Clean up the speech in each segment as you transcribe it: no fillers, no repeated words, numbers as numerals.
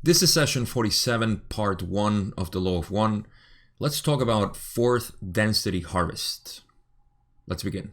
This is session 47, part 1 of the Law of One. Let's talk about fourth density harvest. Let's begin.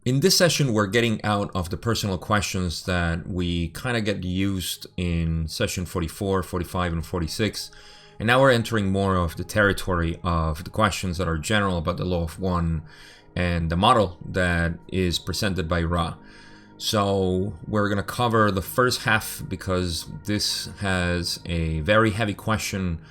In this session, we're getting out of the personal questions that we kind of get used in session 44, 45, and 46. And now we're entering more of the territory of the questions that are general about the Law of One and the model that is presented by Ra. So we're going to cover the first half because this has a very heavy question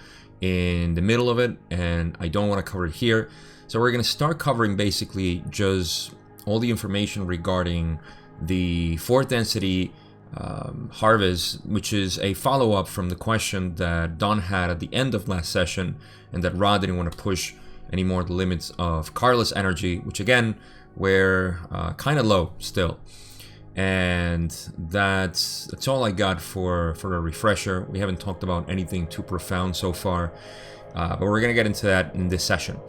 in the middle of it, and I don't want to cover it here. So we're going to start covering basically just all the information regarding the fourth density harvest, which is a follow-up from the question that Don had at the end of last session, and that Ra didn't want to push anymore the limits of Carla's energy, which again, we're kind of low still. And that's all I got for a refresher. We haven't talked about anything too profound so far, but we're going to get into that in this session.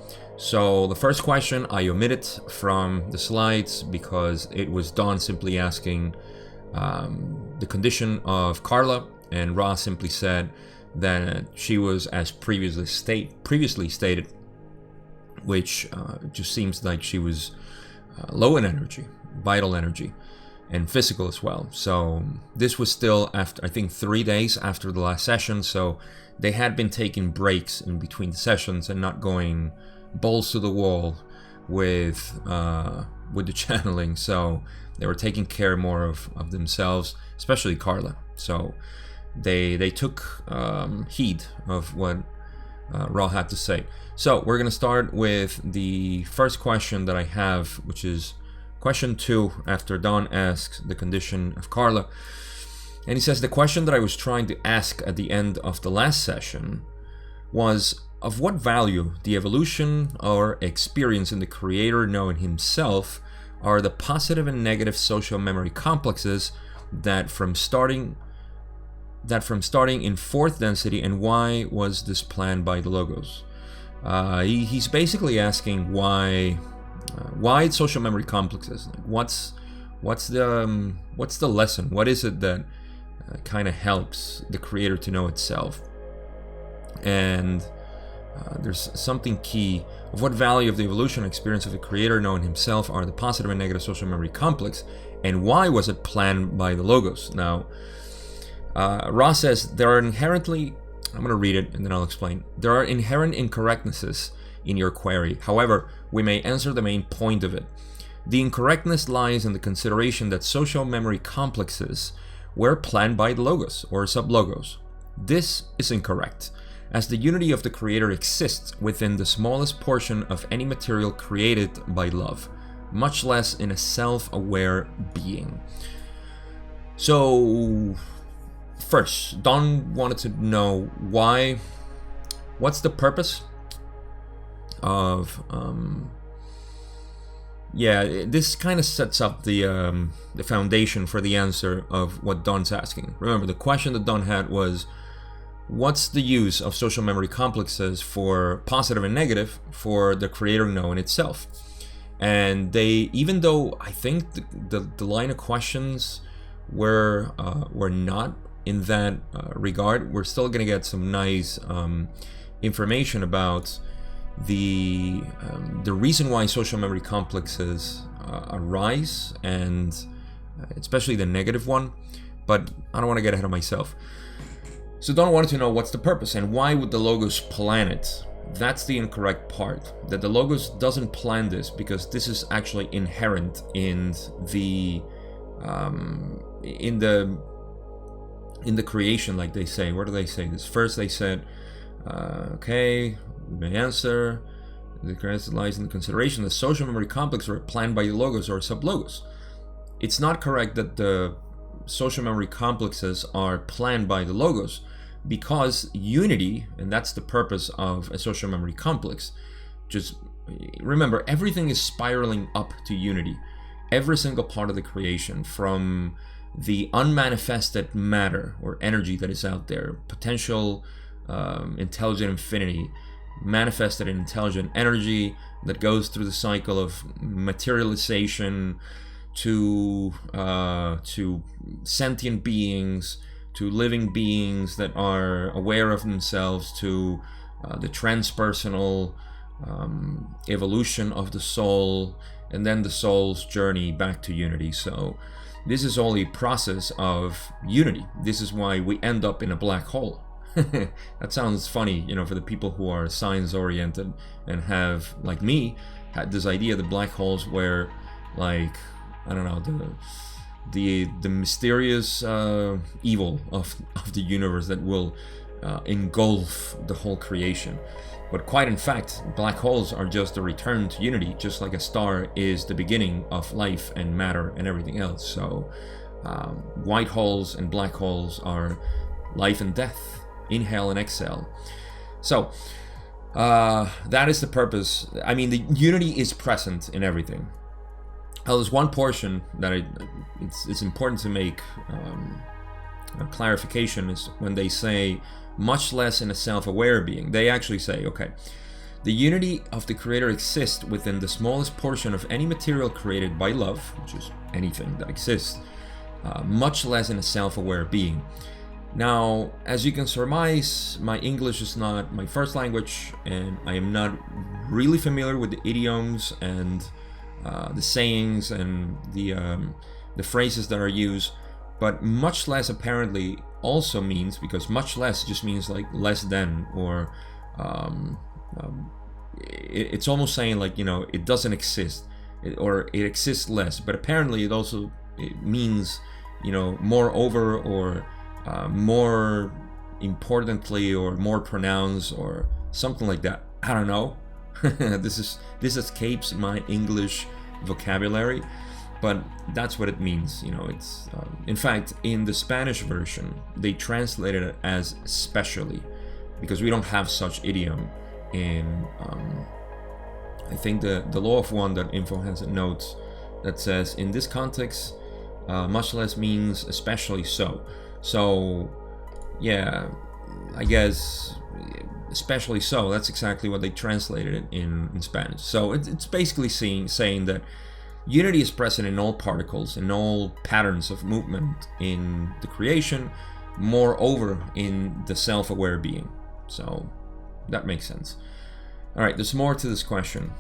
So the first question I omitted from the slides because it was Don simply asking the condition of Carla, and Ra simply said that she was as previously stated, which just seems like she was low in energy, vital energy, and physical as well. So this was still after, I think, 3 days after the last session, so they had been taking breaks in between the sessions and not going balls to the wall with the channeling. So they were taking care more of themselves, especially Carla. So they took heed of what Ra had to say. So we're gonna start with the first question that I have, which is question 2 after Don asks the condition of Carla. And he says, the question that I was trying to ask at the end of the last session was, of what value the evolution or experience in the creator knowing himself are the positive and negative social memory complexes that from starting in fourth density, and why was this planned by the logos? He's basically asking why it's social memory complexes. Like what's the lesson? What is it that kind of helps the creator to know itself? And there's something key. Of what value of the evolution experience of the creator knowing himself are the positive and negative social memory complex, and why was it planned by the logos? Now, Ra says there are inherently, I'm going to read it and then I'll explain. There are inherent incorrectnesses in your query. However, we may answer the main point of it. The incorrectness lies in the consideration that social memory complexes were planned by the logos or sub-logos. This is incorrect, as the unity of the creator exists within the smallest portion of any material created by love, much less in a self-aware being. So first, Don wanted to know what's the purpose of this kind of sets up the foundation for the answer of what Don's asking. Remember, the question that Don had was, what's the use of social memory complexes for positive and negative for the creator knowing itself? And they, even though I think the line of questions were not in that regard, we're still going to get some nice information about the reason why social memory complexes arise, and especially the negative one. But I don't want to get ahead of myself. So Don wanted to know what's the purpose and why would the logos plan it. That's the incorrect part. That the logos doesn't plan this because this is actually inherent in the creation, like they say. Where do they say this? First they said, okay, we may answer. The creation lies in the consideration that social memory complexes were planned by the logos or sub-logos. It's not correct that the social memory complexes are planned by the logos, because unity, and that's the purpose of a social memory complex. Just remember, everything is spiraling up to unity. Every single part of the creation, from the unmanifested matter or energy that is out there, potential intelligent infinity, manifested in intelligent energy that goes through the cycle of materialization to sentient beings, to living beings that are aware of themselves, to the transpersonal evolution of the soul, and then the soul's journey back to unity. So this is all a process of unity. This is why we end up in a black hole. That sounds funny, for the people who are science oriented and have, like me, had this idea that black holes were like, I don't know, the mysterious evil of the universe that will engulf the whole creation. But quite in fact, black holes are just a return to unity, just like a star is the beginning of life and matter and everything else. So white holes and black holes are life and death, inhale and exhale. So that is the purpose. I mean, the unity is present in everything. There's one portion that it's important to make a clarification, is when they say much less in a self-aware being. They actually say, okay, the unity of the creator exists within the smallest portion of any material created by love, which is anything that exists, much less in a self-aware being. Now, as you can surmise, my English is not my first language, and I am not really familiar with the idioms and the sayings and the phrases that are used. But much less apparently also means, because much less just means like less than, or it's almost saying like, it doesn't exist, or it exists less. But apparently it means, moreover, or more importantly, or more pronounced, or something like that. I don't know. This escapes my English vocabulary, but that's what it means. It's in fact, in the Spanish version they translated it as especially, because we don't have such idiom in I think the law of one that info has a note that says, in this context, much less means especially so. So yeah, I guess especially so, that's exactly what they translated it in Spanish. So it's basically saying that unity is present in all particles, in all patterns of movement in the creation, moreover in the self-aware being. So that makes sense. All right, there's more to this question,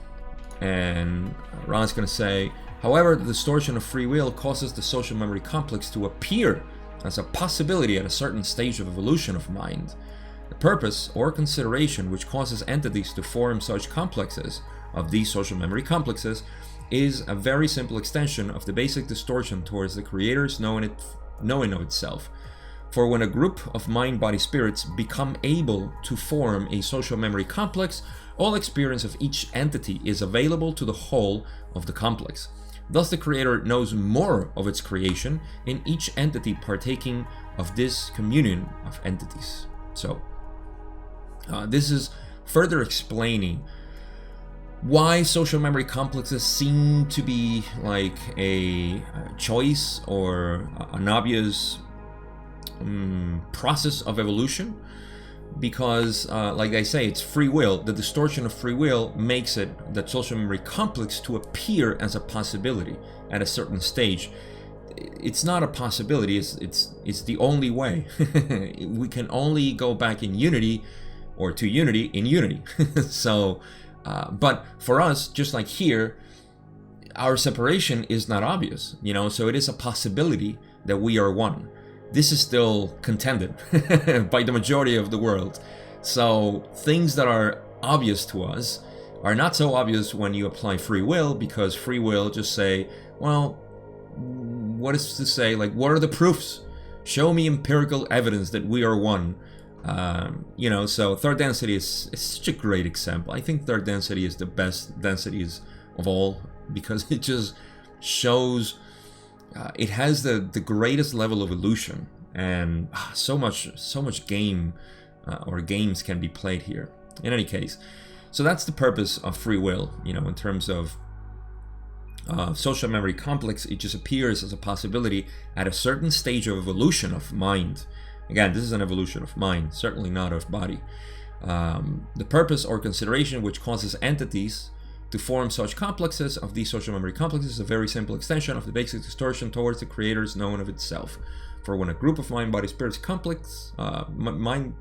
and Ron's going to say, however, the distortion of free will causes the social memory complex to appear as a possibility at a certain stage of evolution of mind. The purpose or consideration which causes entities to form such complexes of these social memory complexes is a very simple extension of the basic distortion towards the creator's knowing of itself. For when a group of mind-body spirits become able to form a social memory complex, all experience of each entity is available to the whole of the complex. Thus the creator knows more of its creation in each entity partaking of this communion of entities. So this is further explaining why social memory complexes seem to be like a choice or an obvious process of evolution, because like I say, it's free will. The distortion of free will makes it that social memory complex to appear as a possibility at a certain stage. It's not a possibility, it's the only way. We can only go back in unity, or to unity in unity. So but for us, just like here, our separation is not obvious, so it is a possibility that we are one. This is still contended by the majority of the world. So things that are obvious to us are not so obvious when you apply free will, because free will just say, well, what is to say, like, what are the proofs? Show me empirical evidence that we are one. So third density is such a great example. I think third density is the best densities of all, because it just shows it has the greatest level of illusion, and so much game or games can be played here. In any case, so that's the purpose of free will, in terms of social memory complex, it just appears as a possibility at a certain stage of evolution of mind. Again, this is an evolution of mind, certainly not of body. The purpose or consideration which causes entities to form such complexes of these social memory complexes is a very simple extension of the basic distortion towards the creator's known of itself. For when a group of mind, body, spirits complex, mind,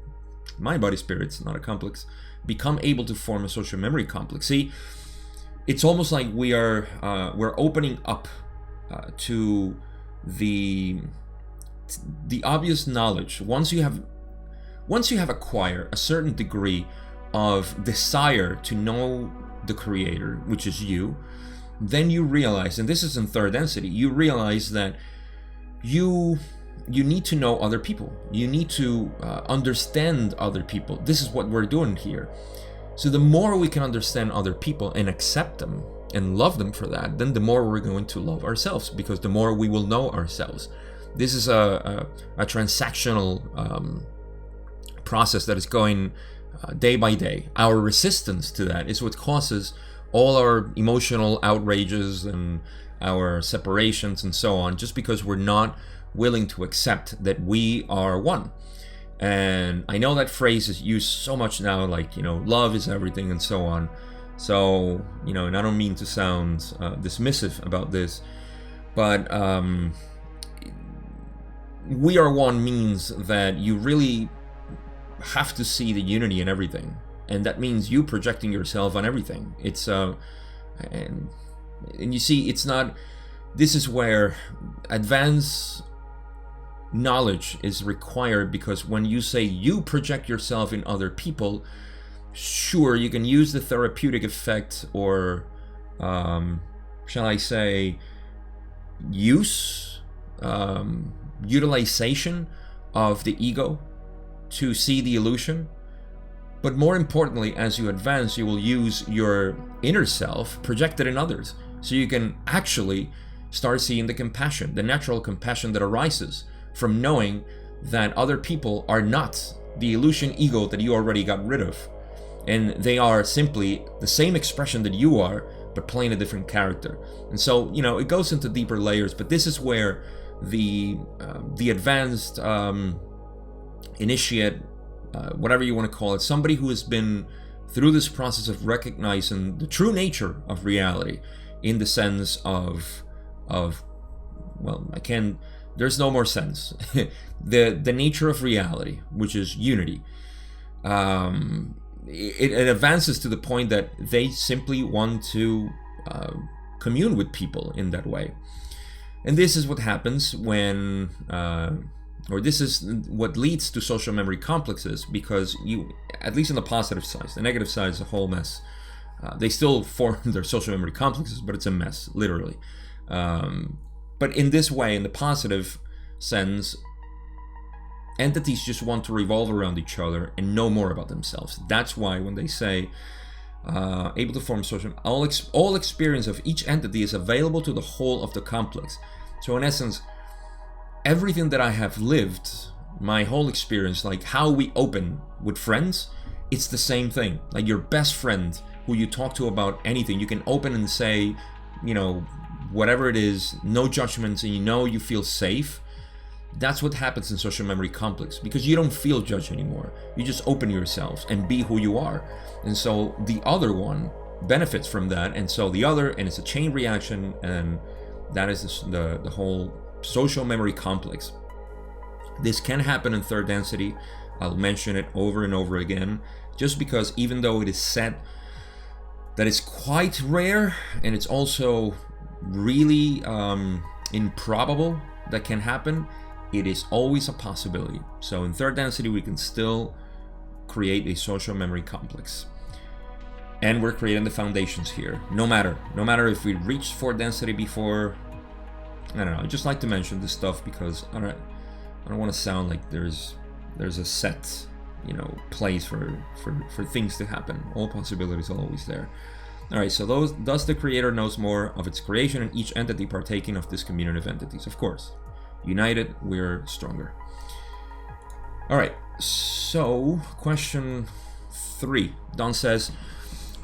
body, spirits, not a complex, become able to form a social memory complex. See, it's almost like we're opening up to the obvious knowledge. Once you have acquired a certain degree of desire to know the creator, which is you, then you realize, and this is in third density, you realize that you need to know other people. You need to understand other people. This is what we're doing here. So the more we can understand other people and accept them and love them for that, then the more we're going to love ourselves, because the more we will know ourselves. This is a transactional process that is going day by day. Our resistance to that is what causes all our emotional outrages and our separations and so on, just because we're not willing to accept that we are one. And I know that phrase is used so much now, like, love is everything and so on. So, and I don't mean to sound dismissive about this, but we are one means that you really have to see the unity in everything. And that means you projecting yourself on everything. It's, and you see, it's not, this is where advanced knowledge is required, because when you say you project yourself in other people, sure, you can use the therapeutic effect, or shall I say utilization of the ego to see the illusion. But more importantly, as you advance, you will use your inner self projected in others, so you can actually start seeing the compassion, the natural compassion that arises from knowing that other people are not the illusion ego that you already got rid of, and they are simply the same expression that you are, but playing a different character. And so, it goes into deeper layers, but this is where the advanced initiate, whatever you want to call it, somebody who has been through this process of recognizing the true nature of reality, in the sense of there's no more sense. the nature of reality, which is unity. It advances to the point that they simply want to commune with people in that way. And this is what happens when, or this is what leads to social memory complexes, because you, at least on the positive side, the negative side is a whole mess. They still form their social memory complexes, but it's a mess, literally. But in this way, in the positive sense, entities just want to revolve around each other and know more about themselves. That's why when they say able to form social, all experience of each entity is available to the whole of the complex. So in essence, everything that I have lived, my whole experience, like how we open with friends, it's the same thing. Like your best friend who you talk to about anything, you can open and say, whatever it is, no judgments, and you feel safe. That's what happens in social memory complex, because you don't feel judged anymore. You just open yourselves and be who you are. And so the other one benefits from that, and so the other, and it's a chain reaction, and that is the whole social memory complex. This can happen in third density. I'll mention it over and over again, just because even though it is said that it's quite rare, and it's also really improbable that can happen, it is always a possibility. So in third density, we can still create a social memory complex, and we're creating the foundations here. No matter if we reach fourth density before, I don't know. I just like to mention this stuff because I don't want to sound like there's a set place for things to happen. All possibilities are always there. All right, so thus the creator knows more of its creation, and each entity partaking of this community of entities. Of course, united, we're stronger. All right, so question 3. Don says,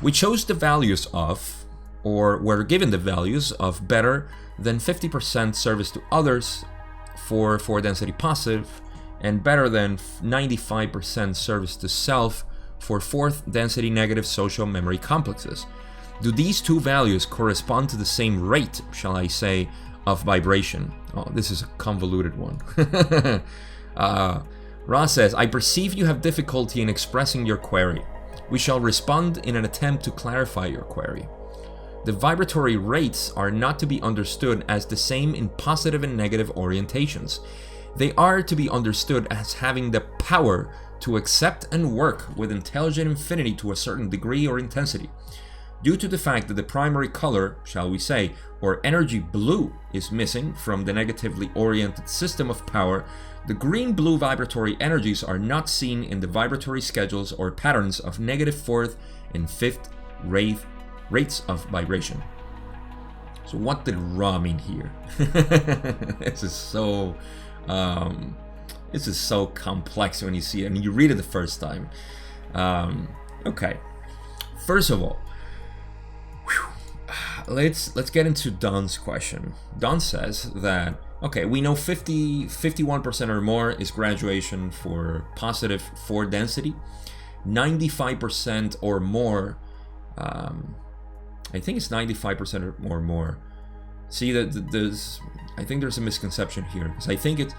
we chose the values of or were given the values of better than 50% service to others for 4 density positive, and better than 95% service to self for 4th density negative social memory complexes. Do these two values correspond to the same rate, shall I say, of vibration? Oh, this is a convoluted one. Ross says, I perceive you have difficulty in expressing your query. We shall respond in an attempt to clarify your query. The vibratory rates are not to be understood as the same in positive and negative orientations. They are to be understood as having the power to accept and work with intelligent infinity to a certain degree or intensity. Due to the fact that the primary color, shall we say, or energy blue is missing from the negatively oriented system of power, the green-blue vibratory energies are not seen in the vibratory schedules or patterns of negative 4th and 5th rates of vibration. So what did Ra mean here? This is so complex when you see it and you read it the first time. Okay, first of all, let's get into Don's question. Don says that, okay, we know 51% or more is graduation for positive 4 density. 95% or more, I think it's 95% or more. See, that I think there's a misconception here, because I think it's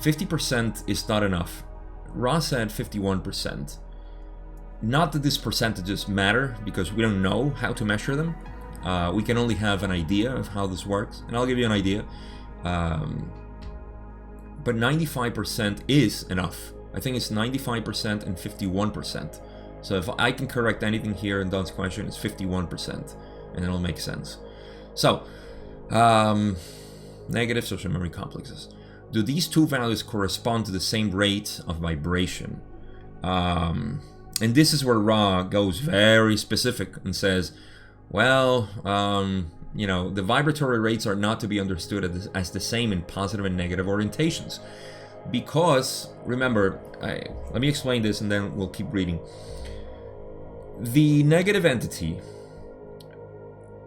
50% is not enough. Ross said 51%. Not that these percentages matter, because we don't know how to measure them. We can only have an idea of how this works, and I'll give you an idea. But 95% is enough. I think it's 95% and 51%. So if I can correct anything here in Don's question, it's 51%, and it'll make sense. So, negative social memory complexes. Do these two values correspond to the same rate of vibration? And this is where Ra goes very specific and says, well, the vibratory rates are not to be understood as the same in positive and negative orientations. Because, remember, let me explain this and then we'll keep reading. The negative entity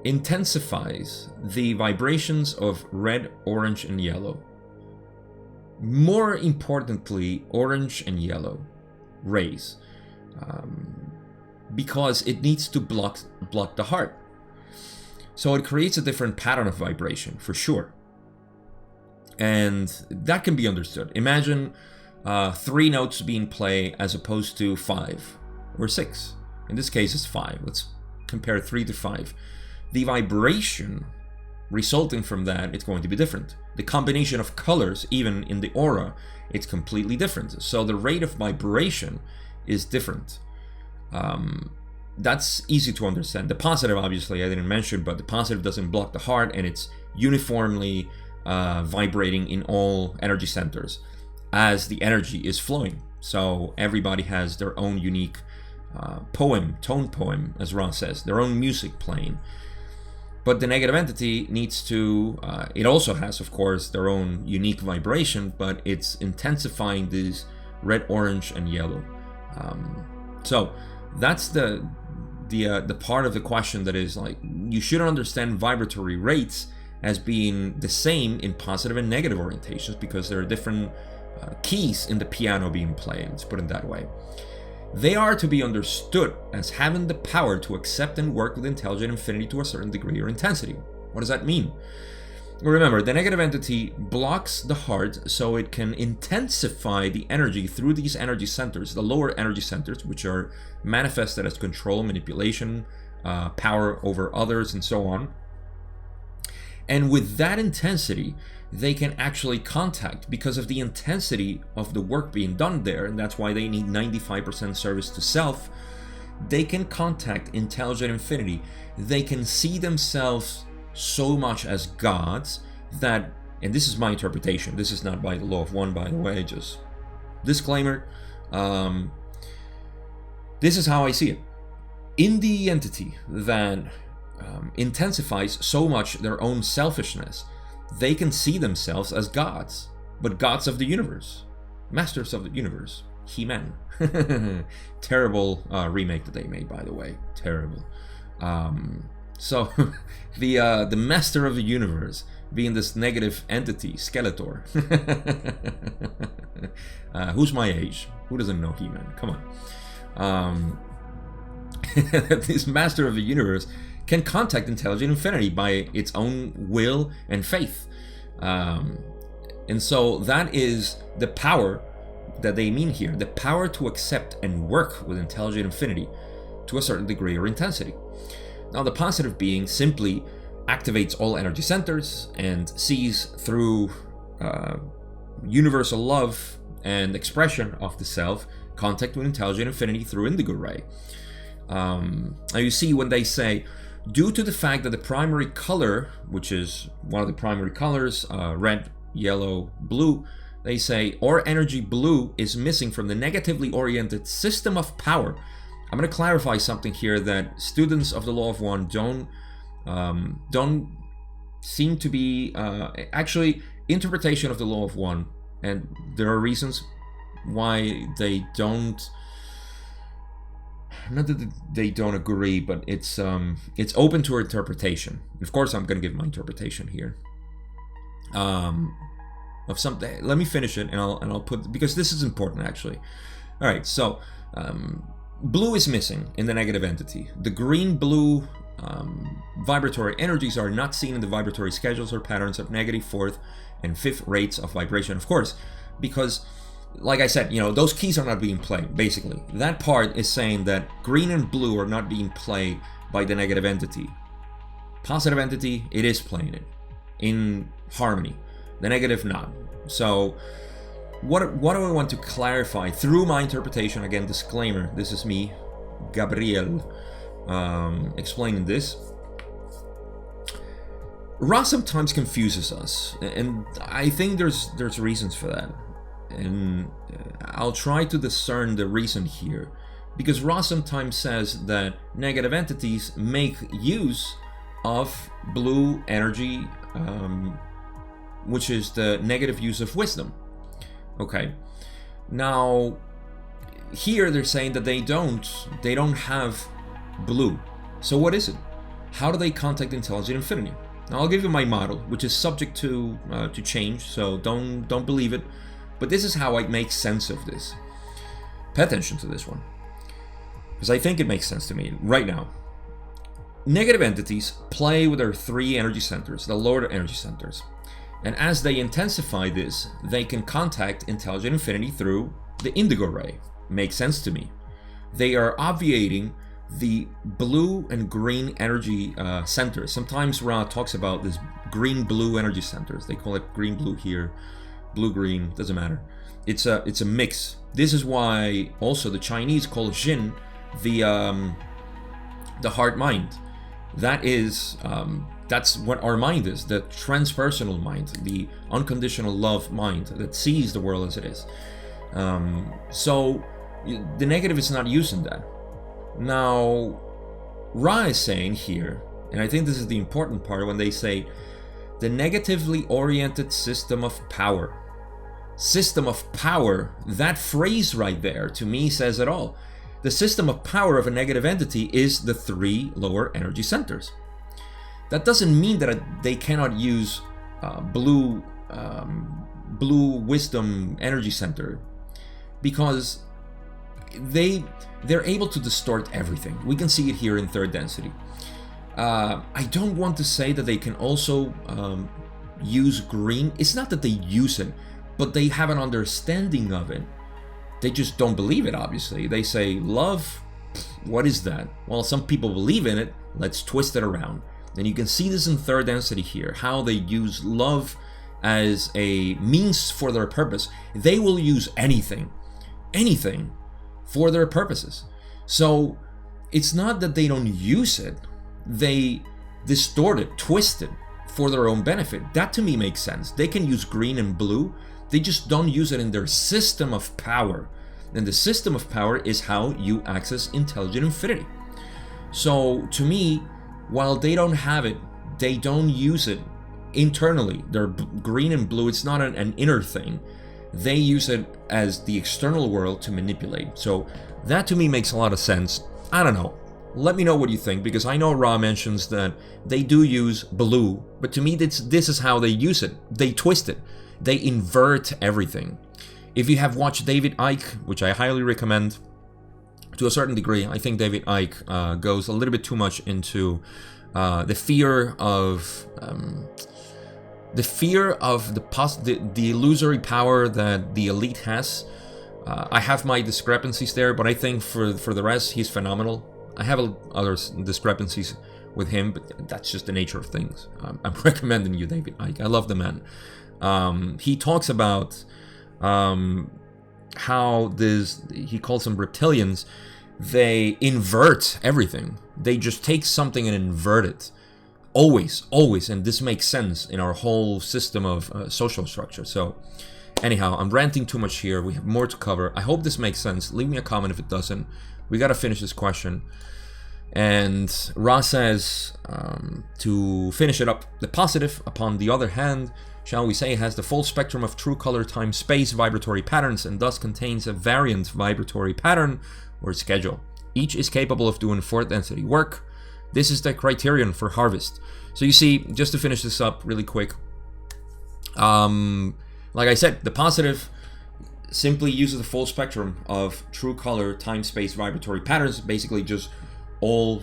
intensifies the vibrations of red, orange, and yellow. More importantly, orange and yellow rays. Because it needs to block the heart. So it creates a different pattern of vibration, for sure. And that can be understood. Imagine 3 notes being played as opposed to 5 or 6. In this case, it's 5. Let's compare 3 to 5. The vibration resulting from that, it's going to be different. The combination of colors, even in the aura, it's completely different. So the rate of vibration is different. That's easy to understand. The positive, obviously, I didn't mention, but the positive doesn't block the heart, and it's uniformly vibrating in all energy centers as the energy is flowing. So everybody has their own unique tone poem, as Ron says, their own music playing. But the negative entity needs to, it also has, of course, their own unique vibration, but it's intensifying these red, orange, and yellow. So that's the part of the question that is like, you shouldn't understand vibratory rates as being the same in positive and negative orientations, because there are different keys in the piano being played, let's put it that way. They are to be understood as having the power to accept and work with intelligent infinity to a certain degree or intensity. What does that mean? Remember, the negative entity blocks the heart so it can intensify the energy through these energy centers, the lower energy centers, which are manifested as control, manipulation, power over others, and so on. And with that intensity, they can actually contact, because of the intensity of the work being done there, and that's why they need 95% service to self. They can contact intelligent infinity. They can see themselves so much as gods that, and this is my interpretation, this is not by the law of one, by the way, just disclaimer, this is how I see it. In the entity that intensifies so much their own selfishness, they can see themselves as gods, but gods of the universe, masters of the universe, He-Man. Terrible remake that they made, by the way. Terrible. So the master of the universe being this negative entity, Skeletor. Who's my age? Who doesn't know He-Man? Come on. This master of the universe can contact intelligent infinity by its own will and faith. And so that is the power that they mean here, the power to accept and work with intelligent infinity to a certain degree or intensity. Now, the positive being simply activates all energy centers and sees through universal love and expression of the self contact with intelligent infinity through indigo ray. Now you see when they say, due to the fact that the primary color, which is one of the primary colors, red, yellow, blue, they say, or energy blue is missing from the negatively oriented system of power. I'm going to clarify something here that students of the Law of One don't seem to be actually interpretation of the Law of One, and there are reasons why they don't. Not that they don't agree, but it's open to interpretation. Of course, I'm going to give my interpretation here. Of something. Let me finish it, and I'll put, because this is important actually. All right, so blue is missing in the negative entity. The green-blue vibratory energies are not seen in the vibratory schedules or patterns of negative, fourth, and fifth rates of vibration. Of course, because, like I said, those keys are not being played, basically. That part is saying that green and blue are not being played by the negative entity. Positive entity, it is playing it in harmony. The negative, not. So, what do I want to clarify through my interpretation? Again, disclaimer, this is me, Gabriel, explaining this. Ra sometimes confuses us, and I think there's reasons for that. And I'll try to discern the reason here, because Ra sometimes says that negative entities make use of blue energy, which is the negative use of wisdom. Okay, now here they're saying that they don't have blue. So what is it? How do they contact intelligent infinity? Now I'll give you my model, which is subject to change, so don't believe it. But this is how I make sense of this. Pay attention to this one, because I think it makes sense to me right now. Negative entities play with their three energy centers, the lower energy centers. And as they intensify this, they can contact intelligent infinity through the indigo ray. Makes sense to me. They are obviating the blue and green energy centers. Sometimes Ra talks about this green-blue energy centers. They call it green-blue here. Blue-green, doesn't matter. It's a mix. This is why also the Chinese call Jin the heart mind. That is that's what our mind is, the transpersonal mind, the unconditional love mind that sees the world as it is. So the negative is not using that. Now Ra is saying here, and I think this is the important part, when they say the negatively oriented system of power. System of power, that phrase right there to me says it all. The system of power of a negative entity is the three lower energy centers. That doesn't mean that they cannot use blue wisdom energy center, because they're able to distort everything. We can see it here in third density. I don't want to say that they can also use green. It's not that they use it, but they have an understanding of it. They just don't believe it, obviously. They say, love, what is that? Well, some people believe in it. Let's twist it around. And you can see this in third density here, how they use love as a means for their purpose. They will use anything for their purposes. So it's not that they don't use it. They distort it, twist it for their own benefit. That to me makes sense. They can use green and blue. They just don't use it in their system of power. And the system of power is how you access intelligent infinity. So to me, while they don't have it, they don't use it internally. They're green and blue. It's not an inner thing. They use it as the external world to manipulate. So that to me makes a lot of sense. I don't know. Let me know what you think, because I know Ra mentions that they do use blue, but to me this is how they use it. They twist it. They invert everything. If you have watched David Icke, which I highly recommend, to a certain degree, I think David Icke goes a little bit too much into the fear of the illusory power that the elite has. I have my discrepancies there, but I think for the rest, he's phenomenal. I have other discrepancies with him, but that's just the nature of things. I'm recommending you David Icke. I love the man. He talks about how he calls them reptilians. They invert everything. They just take something and invert it. Always, and this makes sense in our whole system of social structure. So anyhow, I'm ranting too much here. We have more to cover. I hope this makes sense. Leave me a comment if it doesn't. We got to finish this question. And Ra says, to finish it up, the positive, upon the other hand, shall we say, has the full spectrum of true color, time, space, vibratory patterns, and thus contains a variant vibratory pattern or schedule. Each is capable of doing fourth density work. This is the criterion for harvest. So you see, just to finish this up really quick, like I said, the positive simply uses the full spectrum of true color, time, space, vibratory patterns, basically just all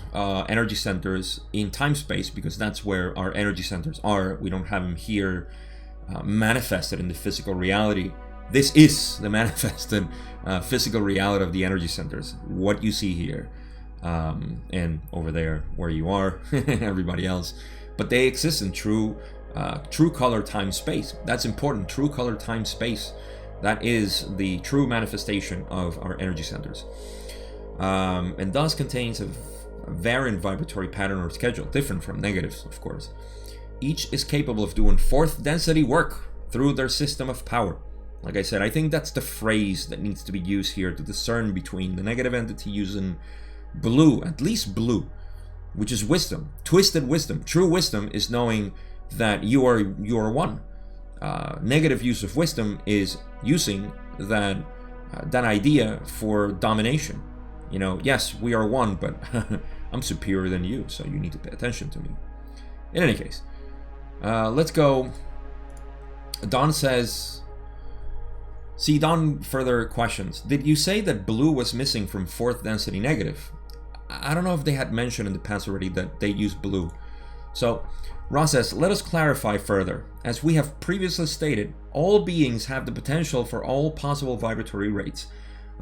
energy centers in time space, because that's where our energy centers are. We don't have them here manifested in the physical reality. This is the manifested physical reality of the energy centers, what you see here. And over there where you are, everybody else, but they exist in true color, time, space. That's important. True color, time, space. That is the true manifestation of our energy centers, and thus contains a variant vibratory pattern or schedule, different from negatives, of course. Each is capable of doing fourth density work through their system of power. Like I said, I think that's the phrase that needs to be used here to discern between the negative entity using blue, at least blue, which is wisdom, twisted wisdom. True wisdom is knowing that you are one. Negative use of wisdom is using that idea for domination. You know, yes, we are one, but I'm superior than you, so you need to pay attention to me. In any case, let's go. Don says, see, Don further questions. Did you say that blue was missing from fourth density negative? I don't know if they had mentioned in the past already that they use blue. So Ross says, let us clarify further. As we have previously stated, all beings have the potential for all possible vibratory rates.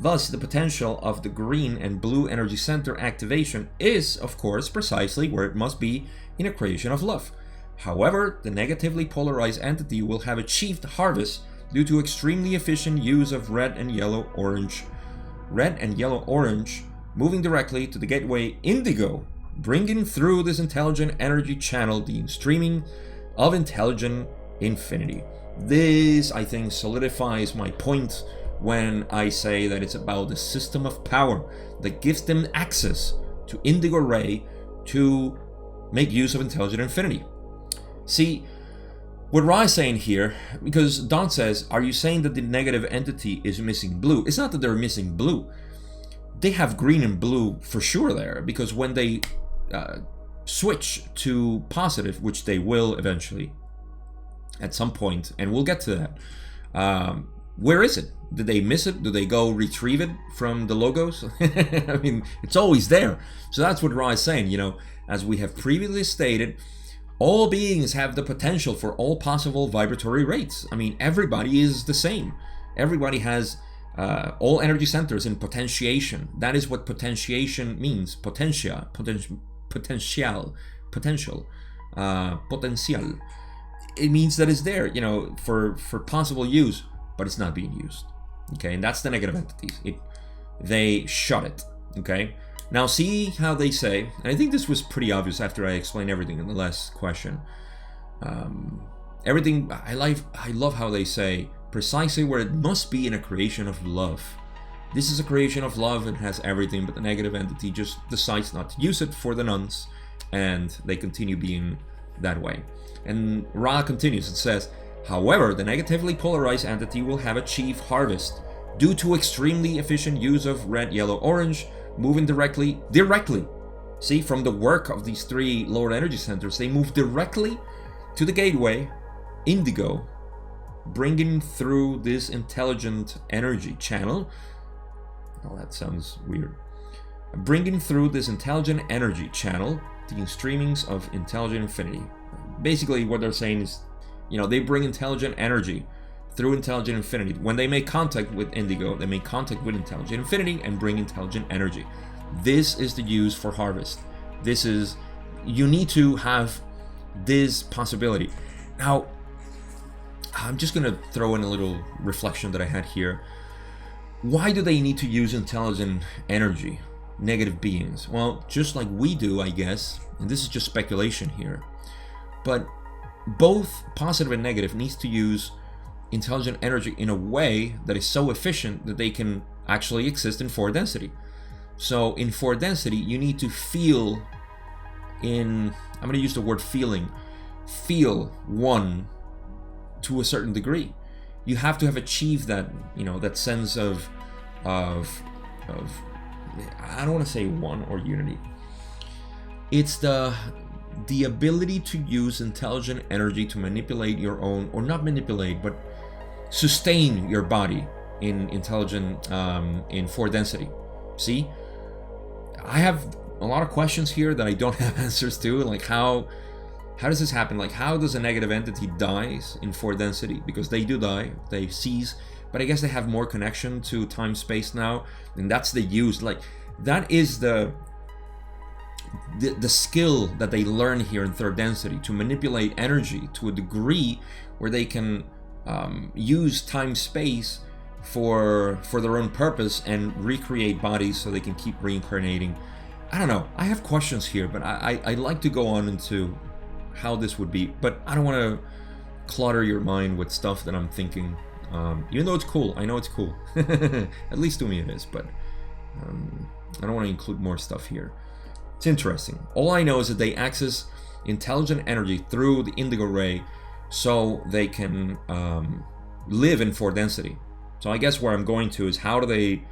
Thus, the potential of the green and blue energy center activation is, of course, precisely where it must be in a creation of love. However, the negatively polarized entity will have achieved harvest due to extremely efficient use of red and yellow orange, moving directly to the gateway indigo, bringing through this intelligent energy channel the streaming of intelligent infinity. This, I think, solidifies my point when I say that it's about the system of power that gives them access to indigo ray to make use of intelligent infinity. See, what Ra is saying here, because Don says, are you saying that the negative entity is missing blue? It's not that they're missing blue. They have green and blue for sure there, because when they switch to positive, which they will eventually at some point, and we'll get to that, where is it? Did they miss it? Do they go retrieve it from the logos? I mean, it's always there. So that's what Ra is saying, you know, as we have previously stated, all beings have the potential for all possible vibratory rates. I mean, everybody is the same. Everybody has all energy centers in potentiation. That is what potentiation means. Potential. It means that it's there, you know, for possible use, but it's not being used. Okay, and that's the negative entities. They shut it. Okay. Now see how they say, and I think this was pretty obvious after I explained everything in the last question. Everything, I love how they say precisely where it must be in a creation of love. This is a creation of love and has everything, but the negative entity just decides not to use it for the nuns, and they continue being that way. And Ra continues, it says, however, the negatively polarized entity will have achieved harvest due to extremely efficient use of red, yellow, orange, moving directly See, from the work of these 3 lower energy centers, they move directly to the gateway, indigo, bringing through this intelligent energy channel. Oh, that sounds weird. Bringing through this intelligent energy channel the streamings of intelligent infinity. Basically, what they're saying is, they bring intelligent energy through intelligent infinity. When they make contact with indigo, they make contact with intelligent infinity and bring intelligent energy. This is the use for harvest. You need to have this possibility. Now, I'm just going to throw in a little reflection that I had here. Why do they need to use intelligent energy, negative beings? Well, just like we do, I guess, and this is just speculation here, but both positive and negative needs to use intelligent energy in a way that is so efficient that they can actually exist in 4 density. So in 4 density, you need to feel I'm going to use the word feeling, feel 1 to a certain degree. You have to have achieved that, that sense of I don't want to say 1 or unity. It's the ability to use intelligent energy to manipulate your own, or not manipulate, but sustain your body in intelligent, in 4 density. See, I have a lot of questions here that I don't have answers to, like how does this happen? Like, how does a negative entity dies in 4 density? Because they do die, they cease, but I guess they have more connection to time space now, and that's the use. Like, that is the skill that they learn here in 3rd density, to manipulate energy to a degree where they can use time space for their own purpose and recreate bodies so they can keep reincarnating. I don't know, I have questions here, but I like to go on into how this would be, but I don't want to clutter your mind with stuff that I'm thinking, even though it's cool. I know it's cool. At least to me it is, but I don't want to include more stuff here. It's interesting. All I know is that they access intelligent energy through the indigo ray so they can live in 4 density. So I guess where I'm going to is, how do they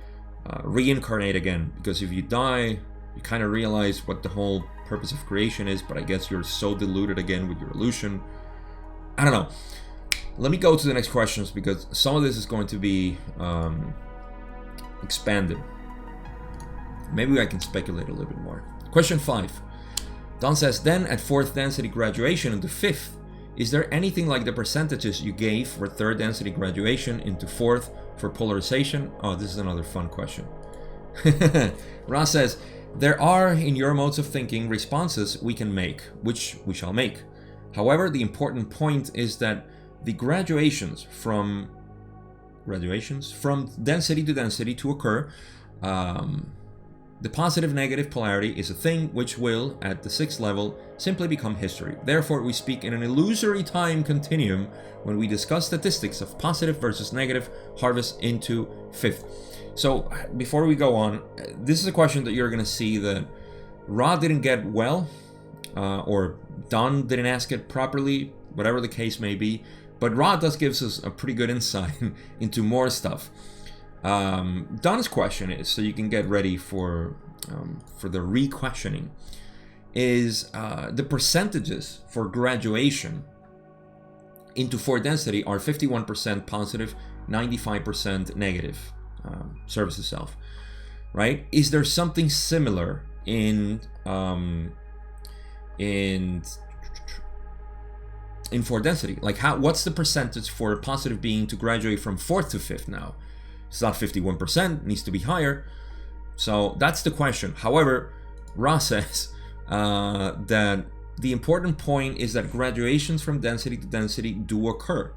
reincarnate again? Because if you die, you kind of realize what the whole purpose of creation is, but I guess you're so diluted again with your illusion. I don't know. Let me go to the next questions, because some of this is going to be expanded. Maybe I can speculate a little bit more. Question 5. Don says, then at 4th density graduation into 5th, is there anything like the percentages you gave for 3rd density graduation into 4th for polarization? Oh, this is another fun question. Ra says, there are, in your modes of thinking, responses we can make, which we shall make. However, the important point is that the graduations from density to density to occur, the positive-negative polarity is a thing which will, at the 6th level, simply become history. Therefore, we speak in an illusory time continuum when we discuss statistics of positive versus negative harvest into 5th. So, before we go on, this is a question that you're going to see that Ra didn't get well, or Don didn't ask it properly, whatever the case may be, but Ra does gives us a pretty good insight into more stuff. Don's question is, so you can get ready for the re-questioning, is the percentages for graduation into 4 density are 51% positive, 95% negative. Service itself, right? Is there something similar in 4 density? Like, what's the percentage for a positive being to graduate from 4th to 5th now? It's not 51%, it needs to be higher. So that's the question. However, Ra says that the important point is that graduations from density to density do occur.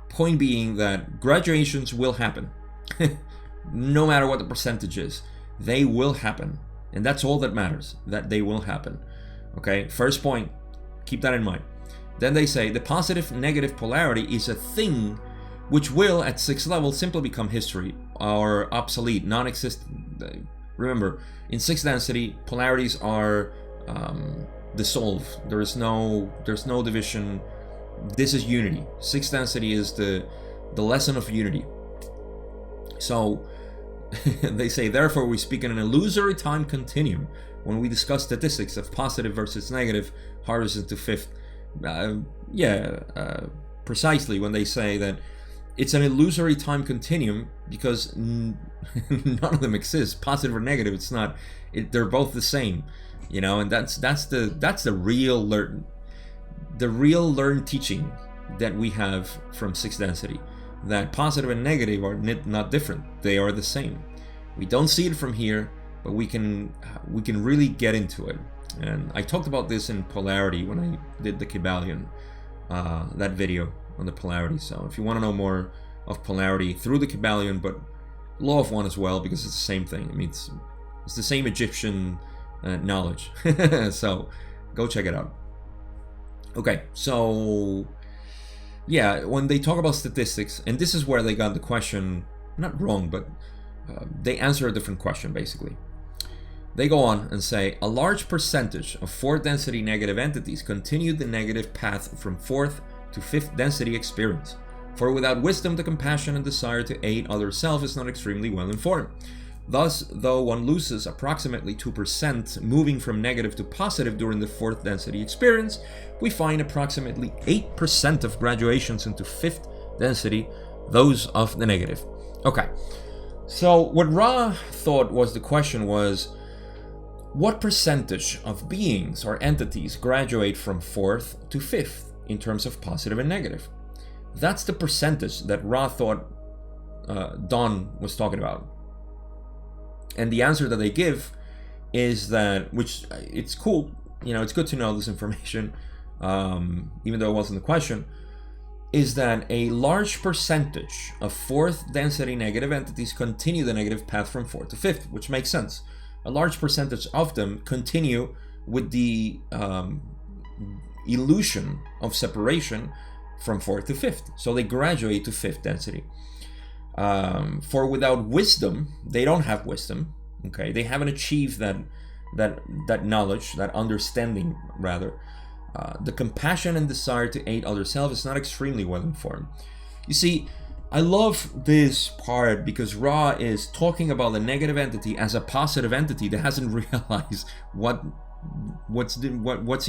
Point being that graduations will happen. No matter what the percentage is, they will happen. And that's all that matters, that they will happen. Okay, first point, keep that in mind. Then they say the positive-negative polarity is a thing which will, at 6th level, simply become history or obsolete, non-existent. Remember, in 6th density, polarities are dissolved. There's no division. This is unity. 6th density is the lesson of unity. So They say, therefore, we speak in an illusory time continuum when we discuss statistics of positive versus negative harvest into fifth. Precisely when they say that it's an illusory time continuum because none of them exist, positive or negative. It's not. They're both the same, and that's the real learned teaching that we have from sixth density. That positive and negative are not different; they are the same. We don't see it from here, but we can really get into it. And I talked about this in polarity when I did the Kybalion, that video on the polarity. So if you want to know more of polarity through the Kybalion, but law of one as well, because it's the same thing. I mean, it's the same Egyptian knowledge. So go check it out. Okay, so yeah, when they talk about statistics, and this is where they got the question not wrong, but they answer a different question basically. They go on and say, a large percentage of fourth density negative entities continue the negative path from fourth to fifth density experience. For without wisdom, the compassion and desire to aid other self is not extremely well informed. Thus, though one loses approximately 2% moving from negative to positive during the fourth density experience, we find approximately 8% of graduations into fifth density, those of the negative. Okay, so what Ra thought was the question was, what percentage of beings or entities graduate from fourth to fifth in terms of positive and negative? That's the percentage that Ra thought Don was talking about. And the answer that they give is that, which it's cool, it's good to know this information, even though it wasn't the question, is that a large percentage of fourth density negative entities continue the negative path from fourth to fifth, which makes sense. A large percentage of them continue with the illusion of separation from fourth to fifth. So they graduate to fifth density. For without wisdom, they don't have wisdom. Okay, they haven't achieved that knowledge, that understanding rather. The compassion and desire to aid other self is not extremely well informed. You see, I love this part because Ra is talking about the negative entity as a positive entity that hasn't realized what's he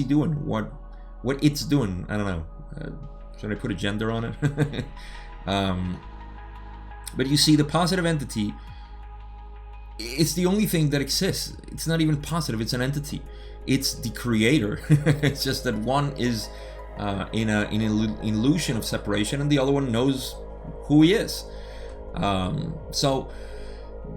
doing, what it's doing. I don't know. Should I put a gender on it? But you see, the positive entity, it's the only thing that exists. It's not even positive, it's an entity. It's the creator. It's just that one is in an illusion of separation and the other one knows who he is. So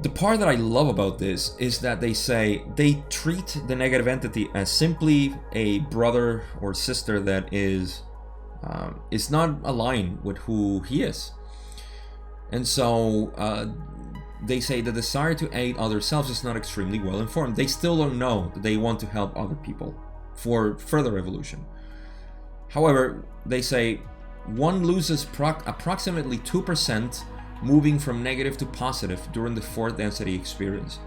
the part that I love about this is that they say they treat the negative entity as simply a brother or sister that is not aligned with who he is. And so they say the desire to aid other selves is not extremely well informed. They still don't know that they want to help other people for further evolution. However, they say one loses approximately 2% moving from negative to positive during the fourth density experience.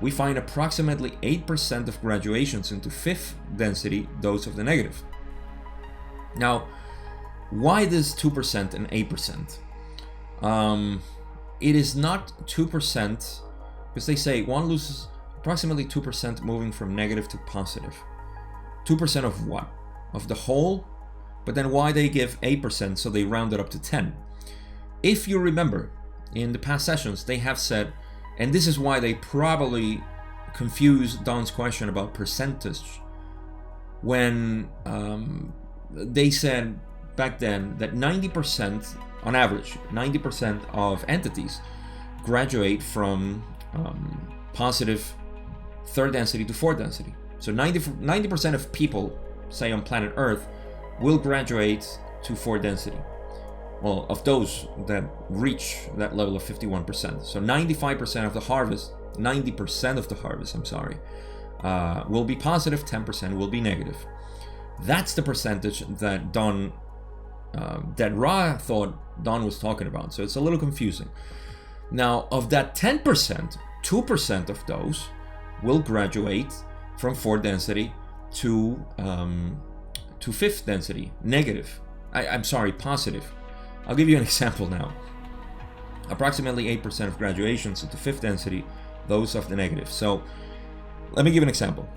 We find approximately 8% of graduations into fifth density, those of the negative. Now, why this 2% and 8%? It is not 2% because they say one loses approximately 2% moving from negative to positive. 2% of what? Of the whole? But then why they give 8%, so they round it up to 10. If you remember, in the past sessions, they have said, and this is why they probably confused Don's question about percentage, when they said back then that 90%, on average, 90% of entities graduate from positive third density to fourth density. So 90% of people, say on planet Earth, will graduate to fourth density. Well, of those that reach that level of 51%. So 90% of the harvest, will be positive, 10% will be negative. That's the percentage that that Ra thought Don was talking about. So it's a little confusing. Now, of that 10%, 2% of those will graduate from fourth density to fifth density, negative. I'm sorry, positive. I'll give you an example now. approximately 8% of graduations into fifth density, those of the negative. So let me give an example.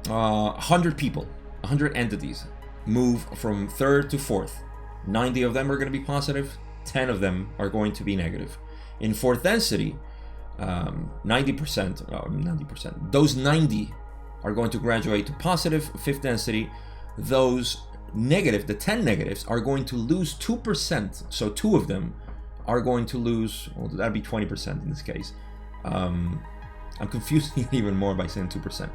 100 people, 100 entities move from third to fourth. 90 of them are going to be positive, 10 of them are going to be negative. In fourth density, 90%, those 90 are going to graduate to positive fifth density. Those negative, the 10 negatives, are going to lose 2%. So 2 of them are going to lose, well, that'd be 20% in this case. I'm confusing it even more by saying 2%.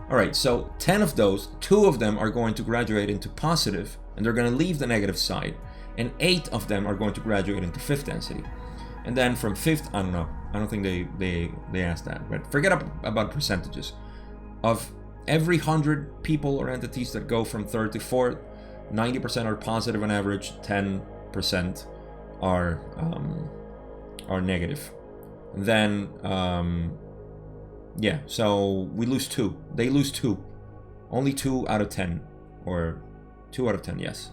All right, so 10 of those, 2 of them are going to graduate into positive, and they're going to leave the negative side. And 8 of them are going to graduate into fifth density. And then from fifth, I don't know. I don't think they asked that. But forget about percentages. Of every 100 people or entities that go from third to fourth, 90% are positive on average, 10% are negative. Then, yeah, so we lose 2. They lose 2. Only 2 out of 10. Or 2 out of 10, yes.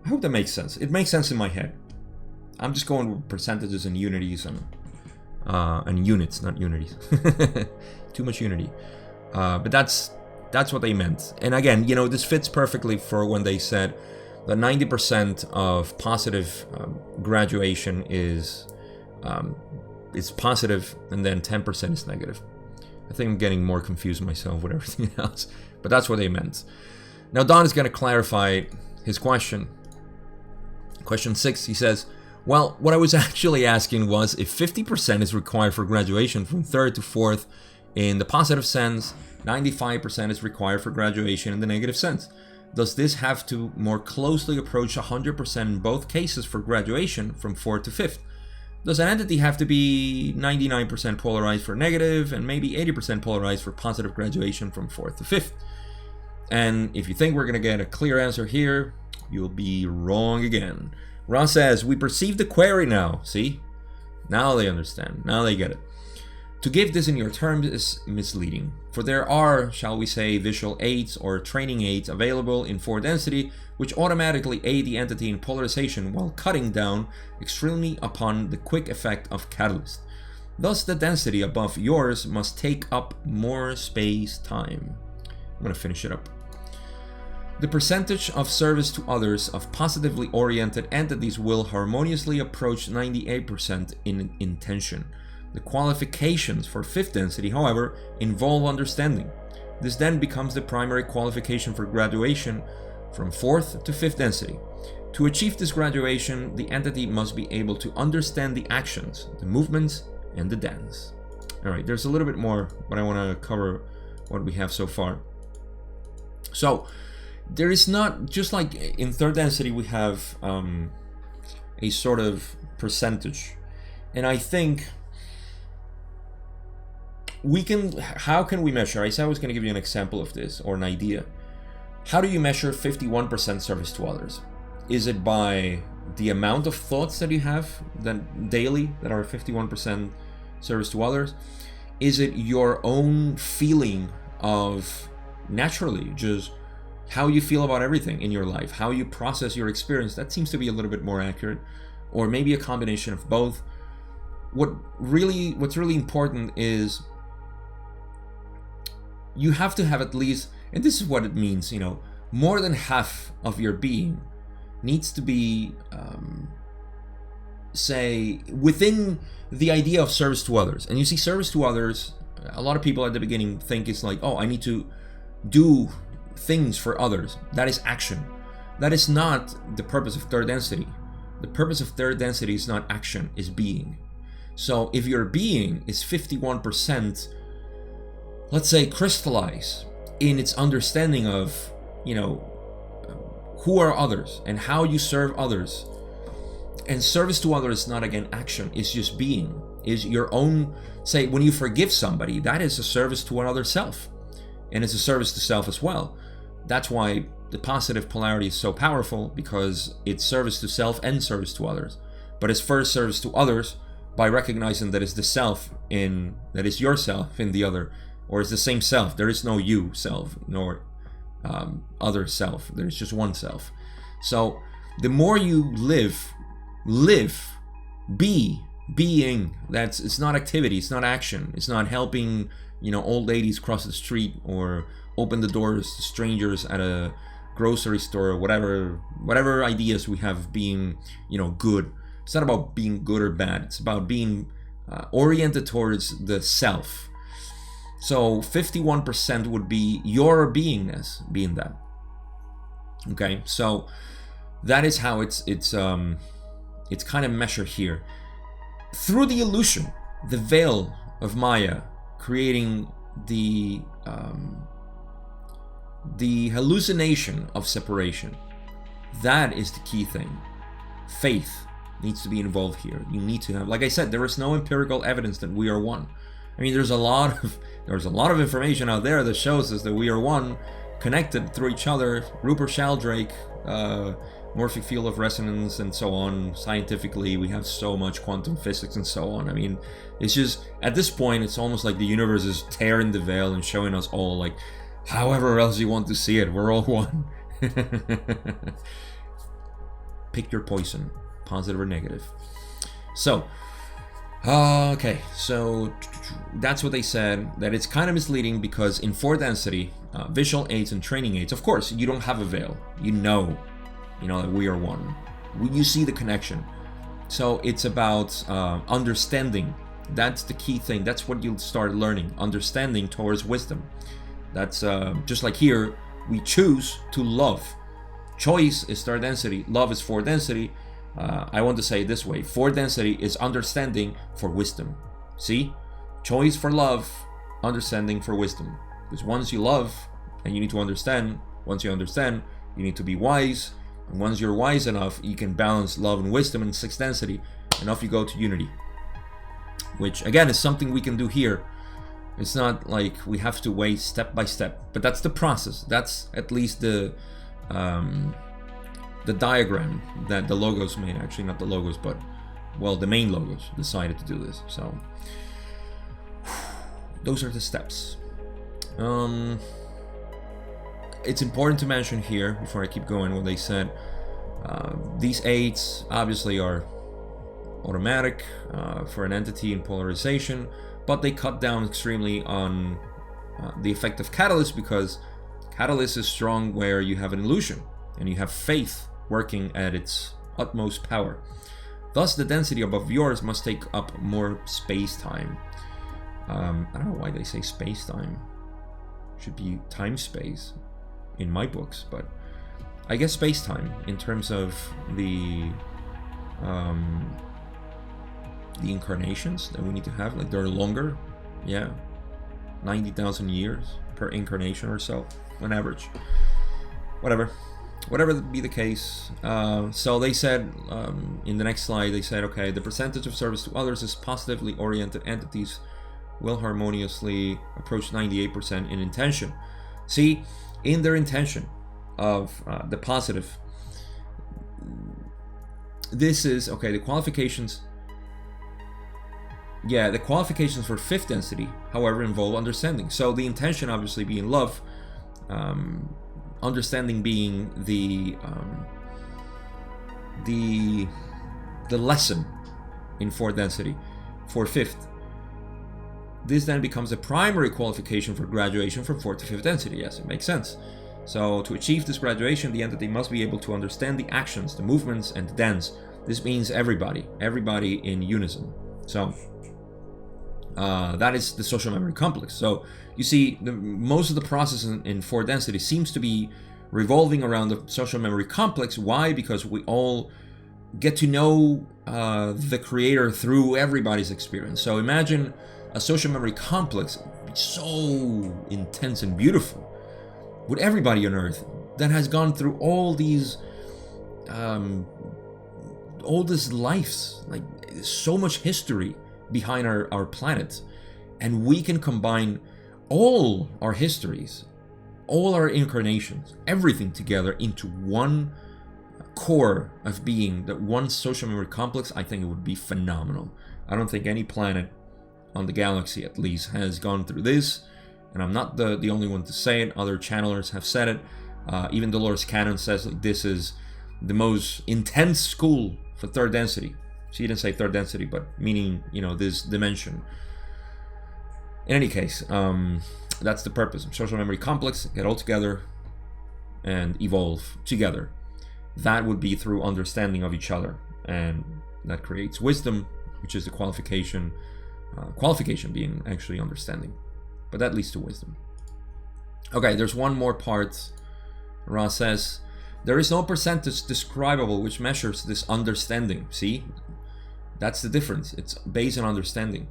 I hope that makes sense. It makes sense in my head. I'm just going with percentages and unities and units, not unities. Too much unity. But that's what they meant. And again, you know, this fits perfectly for when they said that 90% of positive graduation is positive, and then 10% is negative. I think I'm getting more confused myself with everything else, but that's what they meant. Now Don is going to clarify his question. Question 6, he says, well, what I was actually asking was if 50% is required for graduation from third to fourth in the positive sense, 95% is required for graduation in the negative sense. Does this have to more closely approach 100% in both cases for graduation from fourth to fifth? Does an entity have to be 99% polarized for negative and maybe 80% polarized for positive graduation from fourth to fifth? And if you think we're going to get a clear answer here, you'll be wrong again. Ross says, we perceive the query now. See? Now they understand. Now they get it. To give this in your terms is misleading, for there are, shall we say, visual aids or training aids available in 4 density which automatically aid the entity in polarization while cutting down extremely upon the quick effect of catalyst. Thus the density above yours must take up more space-time. I'm going to finish it up. The percentage of service to others of positively oriented entities will harmoniously approach 98% in intention. The qualifications for 5th density, however, involve understanding. This then becomes the primary qualification for graduation from 4th to 5th density. To achieve this graduation, the entity must be able to understand the actions, the movements, and the dance. Alright, there's a little bit more, but I want to cover what we have so far. So, there is not, just like in 3rd density we have a sort of percentage. And I think we can, how can we measure? I said I was going to give you an example of this, or an idea. How do you measure 51% service to others? Is it by the amount of thoughts that you have that daily that are 51% service to others? Is it your own feeling of naturally just how you feel about everything in your life, how you process your experience? That seems to be a little bit more accurate, or maybe a combination of both. What's really important is you have to have at least, and this is what it means, you know, more than half of your being needs to be, say, within the idea of service to others. And you see, service to others, a lot of people at the beginning think it's like, oh, I need to do things for others. That is action. That is not the purpose of 3rd density. The purpose of 3rd density is not action, is being. So if your being is 51%, let's say, crystallized in its understanding of, you know, who are others and how you serve others. And service to others is not, again, action, it's just being. Is your own, say, when you forgive somebody, that is a service to another self. And it's a service to self as well. That's why the positive polarity is so powerful, because it's service to self and service to others. But it's first service to others by recognizing that it's the self that is yourself in the other, or it's the same self. There is no you self, nor other self. There's just one self. So the more you live, be, being. It's not activity, it's not action, it's not helping, old ladies cross the street or open the doors to strangers at a grocery store, or whatever ideas we have of being, good. It's not about being good or bad. It's about being oriented towards the self. So 51% would be your beingness, being that. Okay, so that is how it's kind of measured here through the illusion, the veil of Maya, creating the hallucination of separation. That is the key thing. Faith needs to be involved here. You need to have, like I said, there is no empirical evidence that we are one. I mean, there's a lot of information out there that shows us that we are one, connected through each other. Rupert Sheldrake, morphic field of resonance, and so on. Scientifically, we have so much quantum physics and so on. I mean, it's just, at this point, it's almost like the universe is tearing the veil and showing us all, like, however else you want to see it, we're all one. Pick your poison, positive or negative. So, okay, so that's what they said, that it's kind of misleading because in 4 density, visual aids and training aids, of course, you don't have a veil. You know that we are one. You see the connection. So it's about understanding. That's the key thing. That's what you'll start learning. Understanding towards wisdom. That's just like here, we choose to love. Choice is 3rd density. Love is 4th density. I want to say it this way. 4th density is understanding for wisdom. See? Choice for love, understanding for wisdom. Because once you love, and you need to understand, once you understand, you need to be wise. And once you're wise enough, you can balance love and wisdom in 6th density. And off you go to unity. Which, again, is something we can do here. It's not like we have to wait step by step. But that's the process. That's at least the diagram that the logos made. Actually, not the logos, but, well, the main logos decided to do this. So, those are the steps. It's important to mention here, before I keep going, what they said. These aids obviously are automatic for an entity in polarization, but they cut down extremely on the effect of catalyst, because catalyst is strong where you have an illusion and you have faith working at its utmost power. Thus, the density above yours must take up more space-time. I don't know why they say space-time. Should be time-space in my books, but I guess space-time in terms of the incarnations that we need to have. Like, they're longer. Yeah. 90,000 years per incarnation or so, on average. Whatever be the case. So they said, in the next slide, they said, okay, the percentage of service to others is positively oriented entities will harmoniously approach 98% in intention. See, in their intention of the positive, this is, okay, the qualifications. Yeah, the qualifications for 5th density, however, involve understanding. So the intention obviously being love, understanding being the lesson in 4th density. For 5th, this then becomes a primary qualification for graduation from 4th to 5th density. Yes, it makes sense. So to achieve this graduation, the entity must be able to understand the actions, the movements, and the dance. This means everybody in unison. So that is the social memory complex. So you see, most of the process in 4th density seems to be revolving around the social memory complex. Why? Because we all get to know the creator through everybody's experience. So imagine a social memory complex so intense and beautiful with everybody on Earth that has gone through all these lives, like so much history behind our planet, and we can combine all our histories, all our incarnations, everything together into one core of being, that one social memory complex. I think it would be phenomenal. I don't think any planet on the galaxy, at least, has gone through this, and I'm not the only one to say it. Other channelers have said it. Even Dolores Cannon says, like, this is the most intense school for 3rd density. So you didn't say third density, but meaning, this dimension. In any case, that's the purpose of social memory complex. Get all together and evolve together. That would be through understanding of each other, and that creates wisdom, which is the qualification being actually understanding, but that leads to wisdom. Okay, there's one more part. Ra says, there is no percentage describable which measures this understanding. See, that's the difference. It's based on understanding.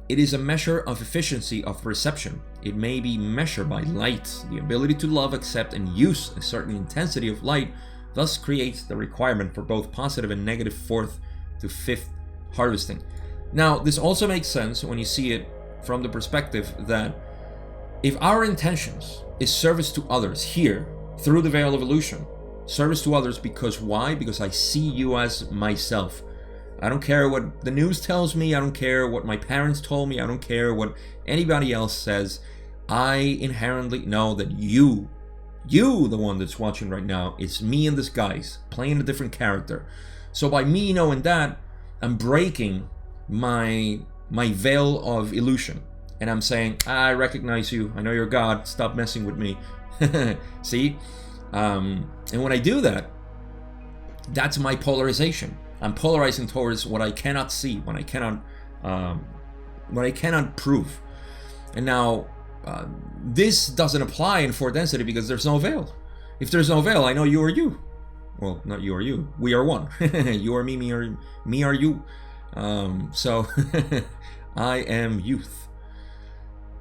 It is a measure of efficiency of perception. It may be measured by light. The ability to love, accept, and use a certain intensity of light thus creates the requirement for both positive and negative fourth to fifth harvesting. Now, this also makes sense when you see it from the perspective that if our intentions is service to others here through the veil of illusion, service to others because why? Because I see you as myself. I don't care what the news tells me. I don't care what my parents told me. I don't care what anybody else says. I inherently know that you, the one that's watching right now, is me in disguise, playing a different character. So by me knowing that, I'm breaking my veil of illusion. And I'm saying, I recognize you. I know you're God. Stop messing with me. See? And when I do that, that's my polarization. I'm polarizing towards what I cannot see, what I cannot prove. And now, this doesn't apply in fourth density because there's no veil. If there's no veil, I know you are you. Well, not you or you. We are one. You are me, me are you. So I am youth.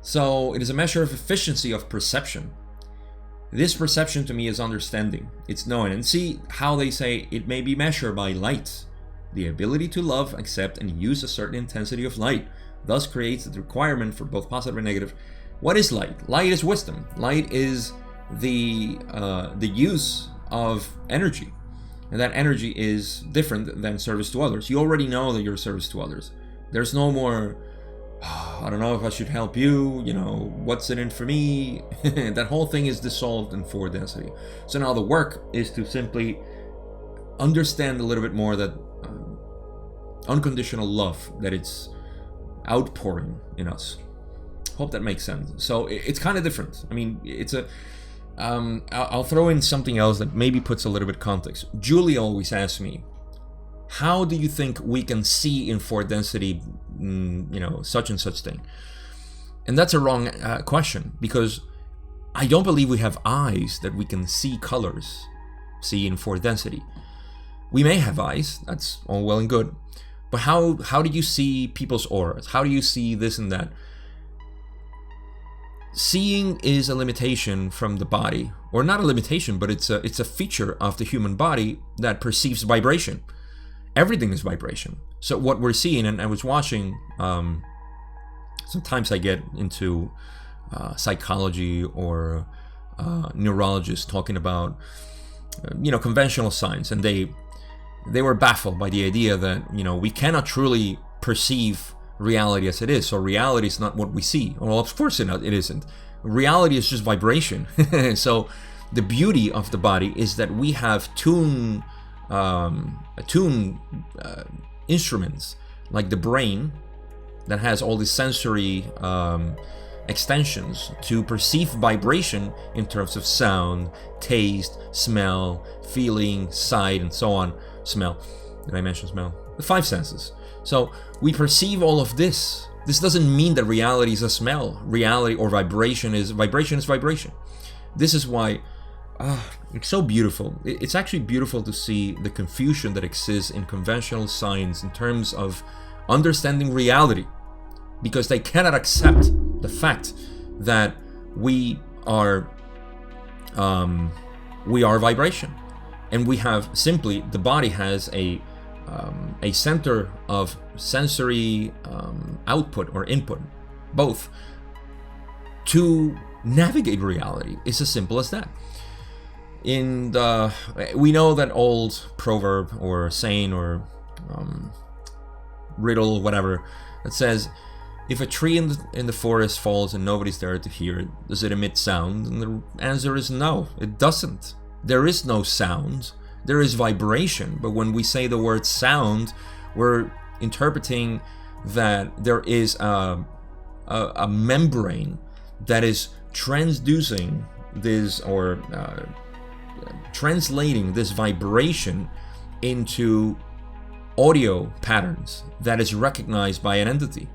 So it is a measure of efficiency of perception. This perception to me is understanding. It's knowing. And see how they say it may be measured by light. The ability to love, accept, and use a certain intensity of light thus creates the requirement for both positive and negative. What is light? Light is wisdom. Light is the use of energy. And that energy is different than service to others. You already know that you're service to others. There's no more, I don't know if I should help you, what's in it for me? That whole thing is dissolved in fourth density. So now the work is to simply understand a little bit more that unconditional love, that it's outpouring in us. Hope that makes sense. So it's kind of different. I mean, it's a I'll throw in something else that maybe puts a little bit context. Julie always asks me, how do you think we can see in fourth density, such and such thing? And that's a wrong question, because I don't believe we have eyes that we can see colors, see in fourth density. We may have eyes, that's all well and good, but how do you see people's auras? How do you see this and that? Seeing is a limitation from the body, or not a limitation, but it's a feature of the human body that perceives vibration. Everything is vibration. So what we're seeing, and I was watching, sometimes I get into psychology or neurologists talking about, conventional science, and they were baffled by the idea that, we cannot truly perceive reality as it is. So reality is not what we see. Well, of course it isn't. Reality is just vibration. So the beauty of the body is that we have tuned instruments like the brain that has all these sensory extensions to perceive vibration in terms of sound, taste, smell, feeling, sight, and so on. Smell. Did I mention smell? The five senses. So we perceive all of this. This doesn't mean that reality is a smell. Reality or vibration is vibration. This is why it's so beautiful. It's actually beautiful to see the confusion that exists in conventional science in terms of understanding reality, because they cannot accept the fact that we are vibration, and we have simply, the body has a center of sensory output or input, both, to navigate reality. It's as simple as that. We know that old proverb or saying or riddle, whatever, that says, if a tree in the forest falls and nobody's there to hear it, does it emit sound? And the answer is no, it doesn't. There is no sound. There is vibration, but when we say the word sound, We're interpreting that there is a membrane that is transducing this, or translating this vibration into audio patterns that is recognized by an entity.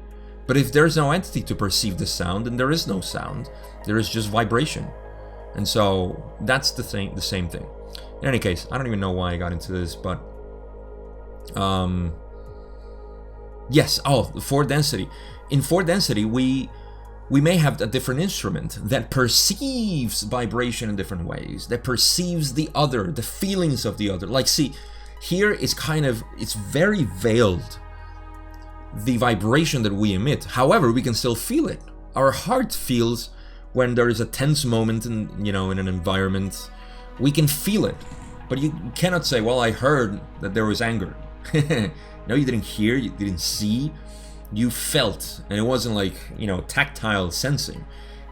But if there's no entity to perceive the sound, then there is no sound. There is just vibration. And so that's the same thing. In any case, I don't even know why I got into this, but yes, for density. In for density, we may have a different instrument that perceives vibration in different ways, that perceives the other, the feelings of the other. Like, see, here is it's very veiled, the vibration that we emit. However, we can still feel it. Our heart feels when there is a tense moment in an environment. We can feel it, but you cannot say, well, I heard that there was anger. No, you didn't hear, you didn't see, you felt. And it wasn't like, tactile sensing.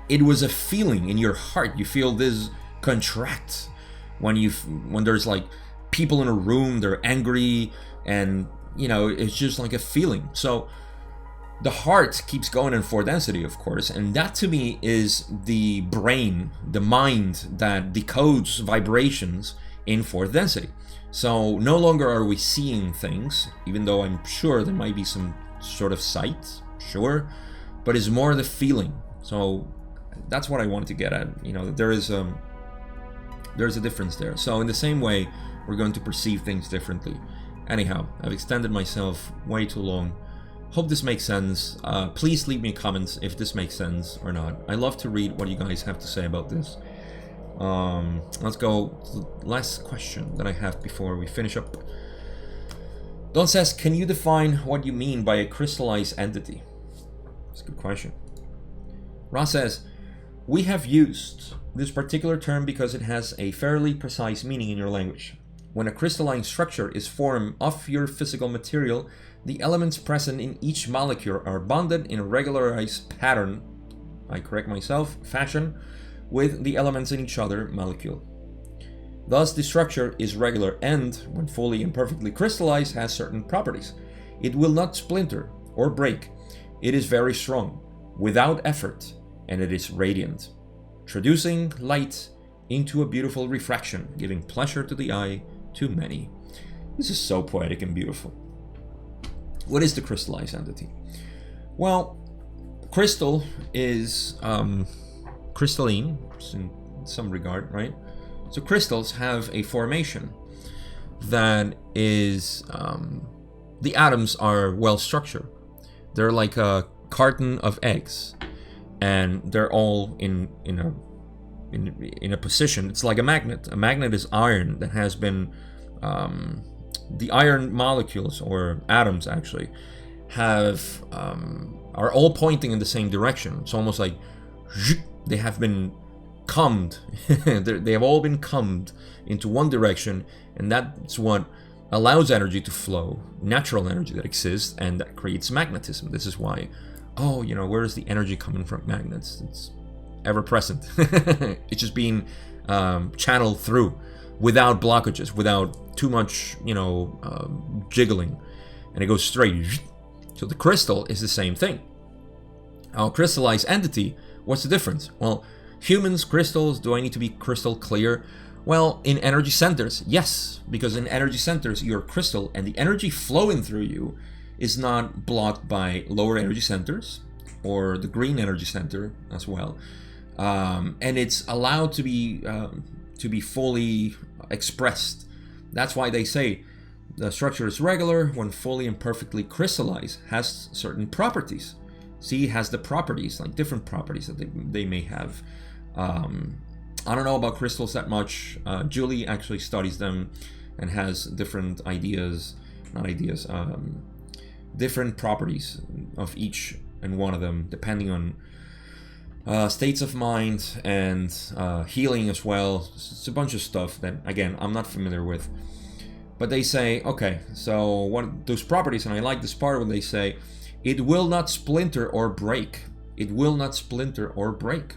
It was a feeling in your heart. You feel this contract when there's like people in a room, they're angry, and it's just like a feeling. So the heart keeps going in for density, of course, and that to me is the brain, the mind that decodes vibrations in fourth density. So no longer are we seeing things, even though I'm sure there might be some sort of sight, sure, but it's more the feeling. So that's what I wanted to get at. There's a difference there. So in the same way, we're going to perceive things differently. Anyhow, I've extended myself way too long. Hope this makes sense. Please leave me comments if this makes sense or not. I love to read what you guys have to say about this. Let's go to the last question that I have before we finish up. Don says, can you define what you mean by a crystallized entity? That's a good question. Ross says, we have used this particular term because it has a fairly precise meaning in your language. When a crystalline structure is formed of your physical material, the elements present in each molecule are bonded in a regularized pattern, I correct myself, fashion, with the elements in each other molecule. Thus, the structure is regular and, when fully and perfectly crystallized, has certain properties. It will not splinter or break. It is very strong, without effort, and it is radiant, traducing light into a beautiful refraction, giving pleasure to the eye, to many. This is so poetic and beautiful. What is the crystallized entity? Well, crystal is crystalline in some regard, right? So crystals have a formation that is, the atoms are well structured. They're like a carton of eggs, and they're all in a position. It's like a magnet. A magnet is iron that has been, the iron molecules, or atoms actually, are all pointing in the same direction. It's almost like they have been combed. They have all been combed into one direction, and that's what allows energy to flow, natural energy that exists, and that creates magnetism. This is why, where is the energy coming from? Magnets. It's ever present. It's just being channeled through without blockages, without too much, jiggling, and it goes straight. So the crystal is the same thing. Our crystallized entity, what's the difference? Well, humans, crystals, do I need to be crystal clear? Well, in energy centers, yes, because in energy centers, you're crystal, and the energy flowing through you is not blocked by lower energy centers, or the green energy center as well. And it's allowed to be fully expressed. That's why they say the structure is regular when fully and perfectly crystallized, has certain properties. See, it has the properties, like different properties that they may have. I don't know about crystals that much. Julie actually studies them and has different different properties of each and one of them, depending on states of mind and healing as well. It's a bunch of stuff that, again, I'm not familiar with. But they say, okay, so what those properties, and I like this part when they say, it will not splinter or break. It will not splinter or break.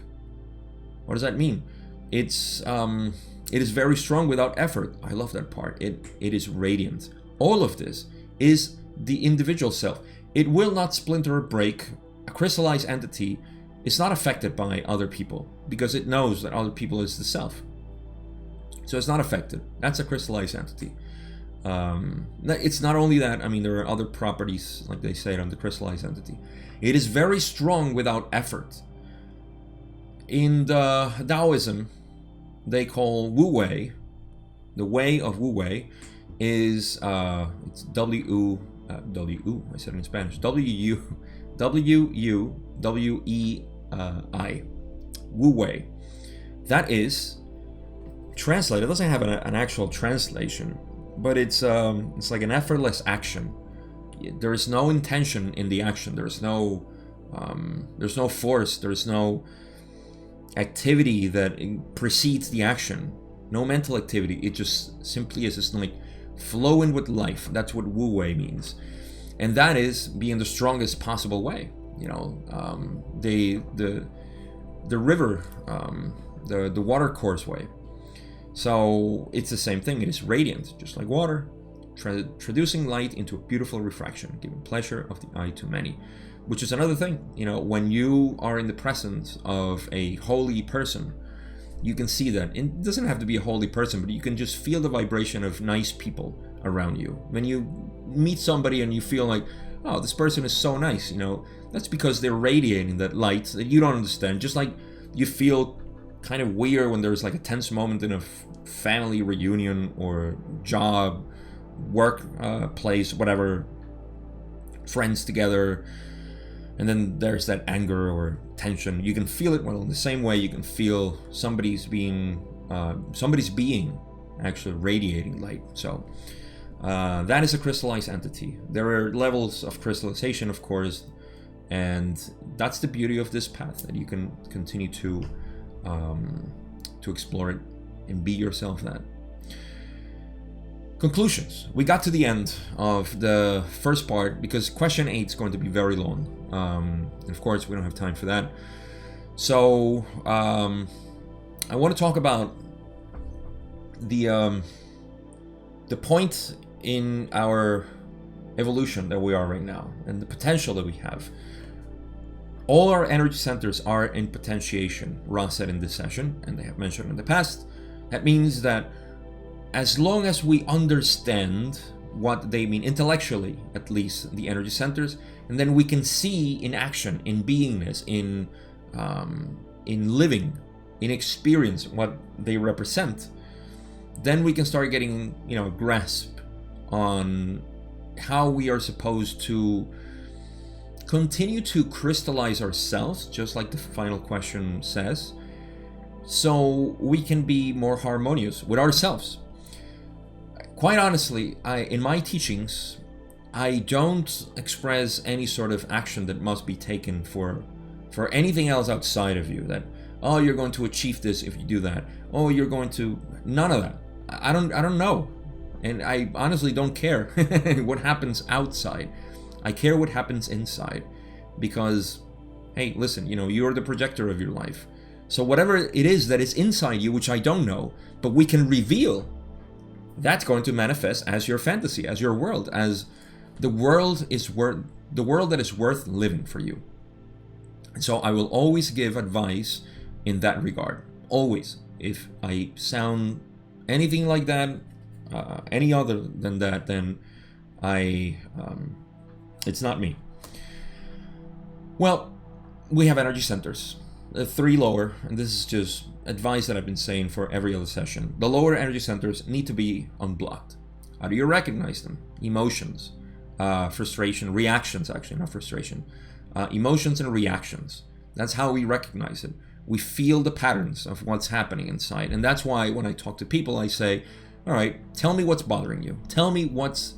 What does that mean? It is very strong without effort. I love that part. It is radiant. All of this is the individual self. It will not splinter or break. A crystallized entity is not affected by other people because it knows that other people is the self. So it's not affected. That's a crystallized entity. It's not only that, I mean, there are other properties, like they say on the crystallized entity. It is very strong without effort. In the Taoism, they call Wu Wei, the way of Wu Wei is, it's W-U, I said it in Spanish, W-U-W-E-I, Wu Wei. That is, translated, it doesn't have an actual translation, but it's like an effortless action. There is no intention in the action. There's no force. There's no activity that precedes the action. No mental activity. It just simply is just like flowing with life. That's what Wu Wei means, and that is being the strongest possible way. You know, the river, the water course way. So it's the same thing. It is radiant, just like water, traducing light into a beautiful refraction, giving pleasure of the eye to many, which is another thing. You know, when you are in the presence of a holy person, you can see that. It doesn't have to be a holy person, but you can just feel the vibration of nice people around you. When you meet somebody and you feel like, oh, this person is so nice, you know, that's because they're radiating that light that you don't understand. Just like you feel kind of weird when there's like a tense moment in a family reunion or job, work place, whatever, friends together, and then there's that anger or tension. You can feel it. Well, in the same way you can feel somebody's being actually radiating light. So that is a crystallized entity. There are levels of crystallization, of course, and that's the beauty of this path, that you can continue to explore it and be yourself that. Conclusions. We got to the end of the first part because question 8 is going to be very long. And of course, we don't have time for that. So I want to talk about the point in our evolution that we are right now and the potential that we have. All our energy centers are in potentiation, Ra said in this session, and they have mentioned in the past. That means that as long as we understand what they mean, intellectually at least, the energy centers, and then we can see in action, in beingness, in living, in experience what they represent, then we can start getting, you know, a grasp on how we are supposed to continue to crystallize ourselves, just like the final question says, so we can be more harmonious with ourselves. Quite honestly, in my teachings, I don't express any sort of action that must be taken for anything else outside of you. That, oh, you're going to achieve this if you do that. Oh, you're going to... None of that. I don't know. And I honestly don't care what happens outside. I care what happens inside, because, hey, listen, you know, you're the projector of your life. So whatever it is that is inside you, which I don't know, but we can reveal, that's going to manifest as your fantasy, as your world, as the world that is worth living for you. And so I will always give advice in that regard. Always. If I sound anything like that, any other than that, then it's not me. Well, we have energy centers, 3 lower, and this is just advice that I've been saying for every other session. The lower energy centers need to be unblocked. How do you recognize them? Emotions, frustration, reactions, actually, not frustration. Emotions and reactions. That's how we recognize it. We feel the patterns of what's happening inside. And that's why when I talk to people, I say, all right, tell me what's bothering you. Tell me what's,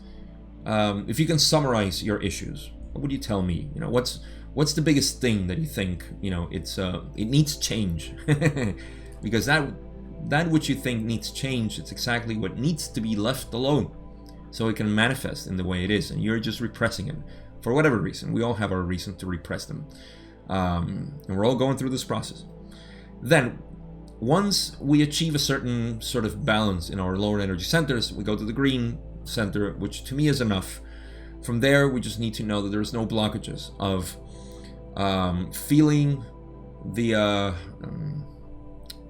if you can summarize your issues, what would you tell me? You know, what's the biggest thing that you think, you know, it needs change? Because that which you think needs change, it's exactly what needs to be left alone, so it can manifest in the way it is, and you're just repressing it for whatever reason. We all have our reason to repress them, and we're all going through this process. Then once we achieve a certain sort of balance in our lower energy centers, we go to the green center, which to me is enough. From there, we just need to know that there's no blockages of feeling the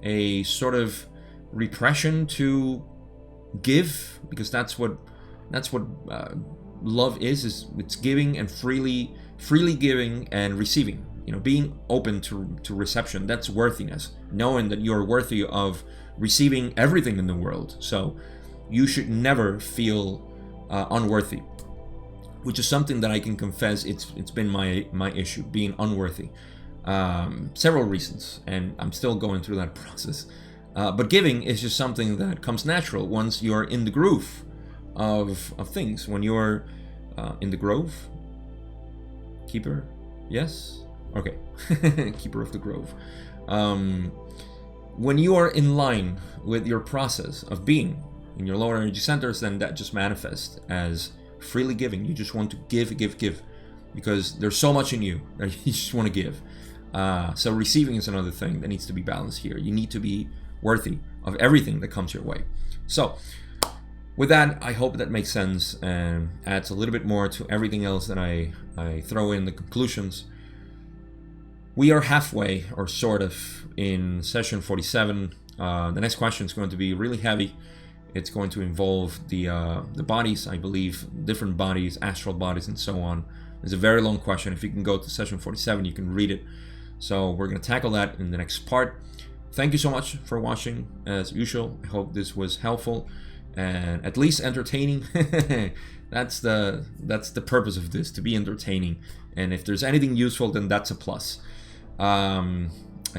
a sort of repression to give, because that's what love is it's giving and freely giving and receiving. You know, being open to reception, that's worthiness, knowing that you're worthy of receiving everything in the world. So you should never feel unworthy, which is something that I can confess it's been my issue, being unworthy. Several reasons, and I'm still going through that process. But giving is just something that comes natural once you're in the groove of things. When you're in the grove, keeper, yes? Okay, keeper of the grove. When you are in line with your process of being in your lower energy centers, then that just manifests as freely giving. You just want to give, because there's so much in you that you just want to give. So receiving is another thing that needs to be balanced here. You need to be worthy of everything that comes your way. So with that, I hope that makes sense and adds a little bit more to everything else that I throw in the conclusions. We are halfway, or sort of, in session 47. The next question is going to be really heavy. It's going to involve the bodies, I believe, different bodies, astral bodies, and so on. It's a very long question. If you can go to session 47, you can read it. So we're going to tackle that in the next part. Thank you so much for watching, as usual. I hope this was helpful and at least entertaining. That's the purpose of this, to be entertaining. And if there's anything useful, then that's a plus. I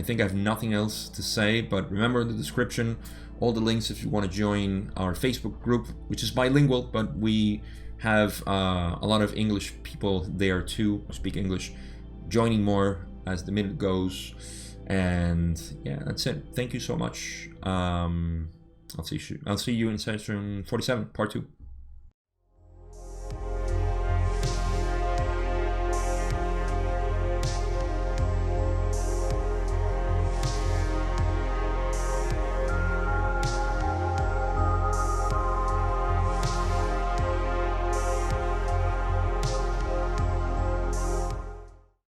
think I have nothing else to say, but remember in the description all the links if you want to join our Facebook group, which is bilingual, but we have a lot of English people there too, who speak English, joining more as the minute goes. And yeah, that's it. Thank you so much. I'll see you in session 47, part 2.